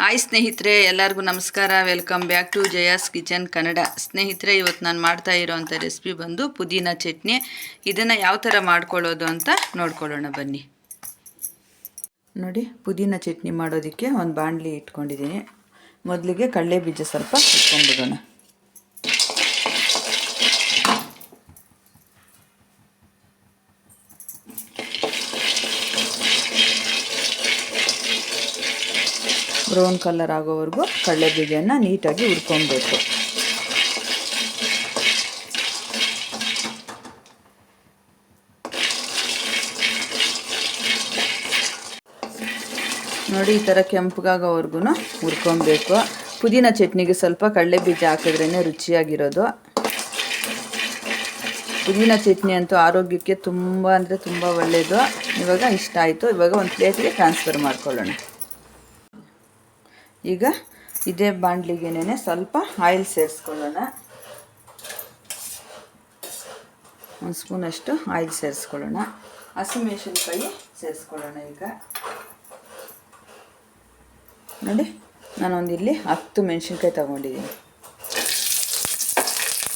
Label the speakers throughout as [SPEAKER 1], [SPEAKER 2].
[SPEAKER 1] Hi ಸ್ನೇಹಿತರೆ, ಎಲ್ಲರಿಗೂ ನಮಸ್ಕಾರ. Welcome back to Jaya's kitchen Kannada. ಸ್ನೇಹಿತರೆ, ಇವತ್ತು ನಾನು ಮಾಡ್ತಾ ಇರೋವಂಥ ರೆಸಿಪಿ ಬಂದು ಪುದೀನ ಚಟ್ನಿ. ಇದನ್ನು ಯಾವ ಥರ ಮಾಡ್ಕೊಳ್ಳೋದು ಅಂತ ನೋಡ್ಕೊಳ್ಳೋಣ ಬನ್ನಿ. ನೋಡಿ, ಪುದೀನ ಚಟ್ನಿ ಮಾಡೋದಕ್ಕೆ ಒಂದು ಬಾಣಲಿ ಇಟ್ಕೊಂಡಿದ್ದೀನಿ. ಮೊದಲಿಗೆ ಕಡಲೆ ಬೀಜ ಸ್ವಲ್ಪ ಇಟ್ಕೊಂಡ್ಬಿಡೋಣ. ಬ್ರೌನ್ ಕಲರ್ ಆಗೋವರೆಗೂ ಕಡಲೆ ಬೀಜನ ನೀಟಾಗಿ ಹುರ್ಕೊಬೇಕು. ನೋಡಿ, ಈ ಥರ ಕೆಂಪಗಾಗೋವರೆಗೂ ಹುರ್ಕೊಬೇಕು. ಪುದೀನ ಚಟ್ನಿಗೆ ಸ್ವಲ್ಪ ಕಡಲೆ ಬೀಜ ಹಾಕಿದ್ರೇ ರುಚಿಯಾಗಿರೋದು. ಪುದೀನ ಚಟ್ನಿ ಅಂತೂ ಆರೋಗ್ಯಕ್ಕೆ ತುಂಬ ಅಂದರೆ ತುಂಬ ಒಳ್ಳೆಯದು. ಇವಾಗ ಇಷ್ಟ ಆಯಿತು. ಇವಾಗ ಒಂದು ಪ್ಲೇಟ್ಗೆ ಟ್ರಾನ್ಸ್ಫರ್ ಮಾಡ್ಕೊಳ್ಳೋಣ. ಈಗ ಇದೇ ಬಾಣಲಿಗೆನೇ ಸ್ವಲ್ಪ ಆಯಿಲ್ ಸೇರಿಸ್ಕೊಳ್ಳೋಣ. ಒಂದು ಸ್ಪೂನಷ್ಟು ಆಯಿಲ್ ಸೇರಿಸ್ಕೊಳ್ಳೋಣ. ಹಸಿಮೆಣಸಿನ್ಕಾಯಿ ಸೇರಿಸ್ಕೊಳ್ಳೋಣ. ಈಗ ನೋಡಿ, ನಾನೊಂದಿಲ್ಲಿ 10 ಮೆಣಸಿನ್ಕಾಯಿ ತೊಗೊಂಡಿದ್ದೀನಿ.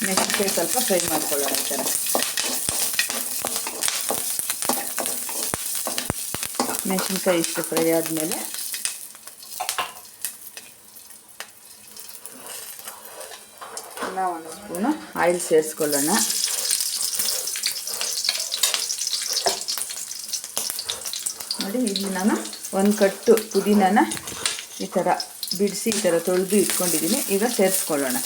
[SPEAKER 1] ಮೆಣಸಿನ್ಕಾಯಿ ಸ್ವಲ್ಪ ಫ್ರೈ ಮಾಡ್ಕೊಳ್ಳೋಣ. ಈ ಥರ ಮೆಣಸಿನ್ಕಾಯಿ ಇಷ್ಟು ಫ್ರೈ ಆದಮೇಲೆ ಒಂದು ಸ್ಪೂನು ಆಯಿಲ್ ಸೇರಿಸ್ಕೊಳ್ಳೋಣ. ನೋಡಿ, ಇಲ್ಲಿ ನಾನು ಒಂದು ಕಟ್ಟು ಪುದೀನನ ಈ ಥರ ಬಿಡಿಸಿ ಈ ಥರ ತೊಳೆದು ಇಟ್ಕೊಂಡಿದ್ದೀನಿ. ಈಗ ಸೇರಿಸ್ಕೊಳ್ಳೋಣ.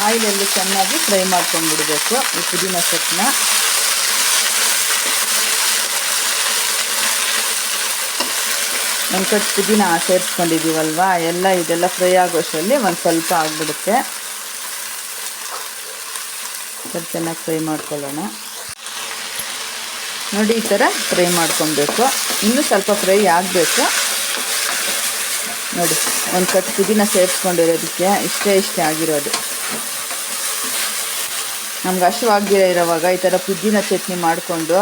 [SPEAKER 1] ಆಯಿಲಲ್ಲಿ ಚೆನ್ನಾಗಿ ಫ್ರೈ ಮಾಡ್ಕೊಂಡ್ಬಿಡಬೇಕು ಈ ಪುದೀನ ಸೊಪ್ಪನ್ನ. ಒಂದು ಕಟ್ಟು ಪುದೀನ ಸೇರಿಸ್ಕೊಂಡಿದ್ದೀವಲ್ವ, ಇದೆಲ್ಲ ಫ್ರೈ ಆಗೋಷ್ಟರಲ್ಲಿ ಒಂದು ಸ್ವಲ್ಪ ಆಗಿಬಿಡುತ್ತೆ. ಸ್ವಲ್ಪ ಚೆನ್ನಾಗಿ ಫ್ರೈ ಮಾಡ್ಕೊಳ್ಳೋಣ. ನೋಡಿ, ಈ ಥರ ಫ್ರೈ ಮಾಡ್ಕೊಬೇಕು. ಇನ್ನೂ ಸ್ವಲ್ಪ ಫ್ರೈ ಆಗಬೇಕು. ನೋಡಿ, ಒಂದು ಕಟ್ಟು ಪುದೀನ ಸೇರಿಸ್ಕೊಂಡಿರೋದಕ್ಕೆ ಇಷ್ಟೇ ಆಗಿರೋದು. ನಮ್ಗೆ ಹಸಿವಾಗದಿರೋ ಇರೋವಾಗ ಈ ಥರ ಪುದೀನ ಚಟ್ನಿ ಮಾಡಿಕೊಂಡು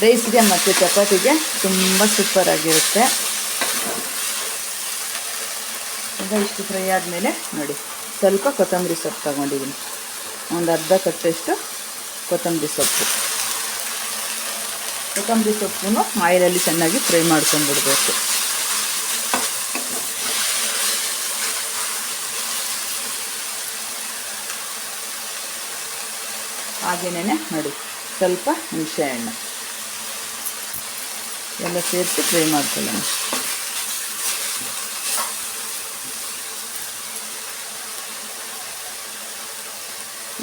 [SPEAKER 1] ರೈಸ್ಗೆ ಮತ್ತು ಚಪಾತಿಗೆ ತುಂಬ ಸೂಪರಾಗಿರುತ್ತೆ. ಈಗ ಇಷ್ಟು ಫ್ರೈ ಆದಮೇಲೆ ನೋಡಿ, ಸ್ವಲ್ಪ ಕೊತ್ತಂಬರಿ ಸೊಪ್ಪು ತಗೊಂಡಿದ್ದೀನಿ. ಒಂದು ಅರ್ಧ ಕಟ್ಟಷ್ಟು ಕೊತ್ತಂಬರಿ ಸೊಪ್ಪನ್ನು ಆಯಿಲಲ್ಲಿ ಚೆನ್ನಾಗಿ ಫ್ರೈ ಮಾಡ್ಕೊಂಡ್ಬಿಡ್ಬೇಕು. ಹಾಗೇನೇ ನೋಡಿ, ಸ್ವಲ್ಪ ಹುಣಸೆ ಹಣ್ಣು ಎಲ್ಲ ಸೇರಿಸಿ ಫ್ರೈ ಮಾಡ್ಕೊಳ್ಳೋಣ.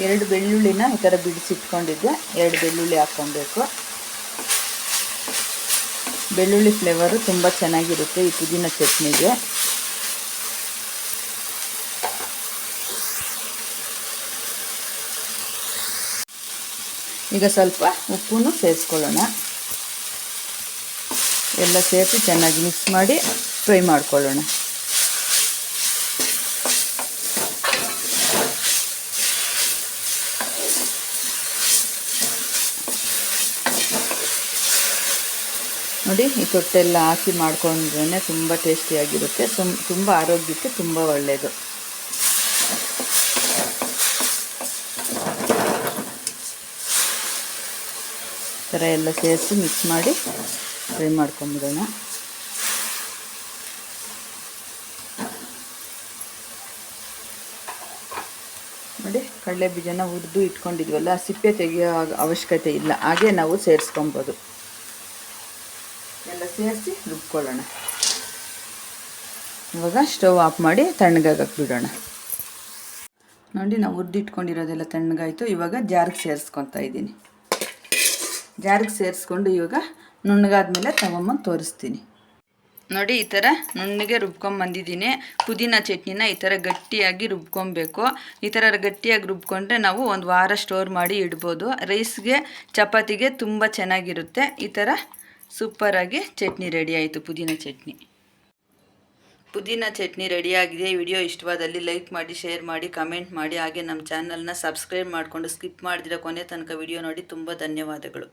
[SPEAKER 1] ಎರಡು ಬೆಳ್ಳುಳ್ಳಿನ ಈ ಥರ ಬಿಡಿಸಿಟ್ಕೊಂಡಿದ್ದೆ. 2 ಬೆಳ್ಳುಳ್ಳಿ ಹಾಕ್ಕೊಬೇಕು. ಬೆಳ್ಳುಳ್ಳಿ ಫ್ಲೇವರು ತುಂಬ ಚೆನ್ನಾಗಿರುತ್ತೆ ಈ ಪುದೀನ ಚಟ್ನಿಗೆ. ಈಗ ಸ್ವಲ್ಪ ಉಪ್ಪನ್ನು ಸೇರಿಸ್ಕೊಳ್ಳೋಣ. ಎಲ್ಲ ಸೇರಿಸಿ ಚೆನ್ನಾಗಿ ಮಿಕ್ಸ್ ಮಾಡಿ ಫ್ರೈ ಮಾಡ್ಕೊಳ್ಳೋಣ. ನೋಡಿ, ಈ ತೊಟ್ಟೆಲ್ಲ ಹಾಕಿ ಮಾಡ್ಕೊಂಡ್ರೆ ತುಂಬ ಟೇಸ್ಟಿಯಾಗಿರುತ್ತೆ. ತುಂಬ ಆರೋಗ್ಯಕ್ಕೆ ತುಂಬ ಒಳ್ಳೆಯದು. ಈ ಥರ ಎಲ್ಲ ಸೇರಿಸಿ ಮಿಕ್ಸ್ ಮಾಡಿ ಫ್ರೈ ಮಾಡ್ಕೊಂಬಿಡೋಣ. ನೋಡಿ, ಕಡಲೆ ಬೀಜನ ಹುರಿದು ಇಟ್ಕೊಂಡಿದ್ವಲ್ಲ, ಸಿಪ್ಪೆ ತೆಗೆಯೋ ಅವಶ್ಯಕತೆ ಇಲ್ಲ. ಹಾಗೆ ನಾವು ಸೇರಿಸ್ಕೊಬೋದು. ಎಲ್ಲ ಸೇರಿಸಿ ರುಬ್ಕೊಳ್ಳೋಣ. ಇವಾಗ ಸ್ಟವ್ ಆಫ್ ಮಾಡಿ ತಣ್ಣಗಾಗಕ್ಕೆ ಬಿಡೋಣ. ನೋಡಿ, ನಾವು ಹುರಿದಿಟ್ಕೊಂಡಿರೋದೆಲ್ಲ ತಣ್ಣಗಾಯಿತು. ಇವಾಗ ಜಾರಿಗೆ ಸೇರಿಸ್ಕೊತಾ ಇದ್ದೀನಿ. ಜಾರಿಗೆ ಸೇರಿಸ್ಕೊಂಡು ಇವಾಗ ನುಣ್ಣಗಾದ್ಮೇಲೆ ತಗೊಂಬಂದು ತೋರಿಸ್ತೀನಿ. ನೋಡಿ, ಈ ಥರ ನುಣ್ಣಗೆ ರುಬ್ಕೊಂಬಂದಿದ್ದೀನಿ. ಪುದೀನ ಚಟ್ನಿನ ಈ ಥರ ಗಟ್ಟಿಯಾಗಿ ರುಬ್ಕೊಬೇಕು. ಈ ಥರ ಗಟ್ಟಿಯಾಗಿ ರುಬ್ಕೊಂಡ್ರೆ ನಾವು ಒಂದು ವಾರ ಸ್ಟೋರ್ ಮಾಡಿ ಇಡ್ಬೋದು. ರೈಸ್ಗೆ ಚಪಾತಿಗೆ ತುಂಬ ಚೆನ್ನಾಗಿರುತ್ತೆ. ಈ ಥರ ಸೂಪರಾಗಿ ಚಟ್ನಿ ರೆಡಿ ಆಯಿತು, ಪುದೀನ ಚಟ್ನಿ. ಪುದೀನ ಚಟ್ನಿ ರೆಡಿಯಾಗಿದೆ. ವಿಡಿಯೋ ಇಷ್ಟವಾದಲ್ಲಿ ಲೈಕ್ ಮಾಡಿ, ಶೇರ್ ಮಾಡಿ, ಕಮೆಂಟ್ ಮಾಡಿ. ಹಾಗೆ ನಮ್ಮ ಚಾನಲ್ನ ಸಬ್ಸ್ಕ್ರೈಬ್ ಮಾಡಿಕೊಂಡು ಸ್ಕಿಪ್ ಮಾಡಿದಿರ ಕೊನೆ ತನಕ ವಿಡಿಯೋ ನೋಡಿ. ತುಂಬ ಧನ್ಯವಾದಗಳು.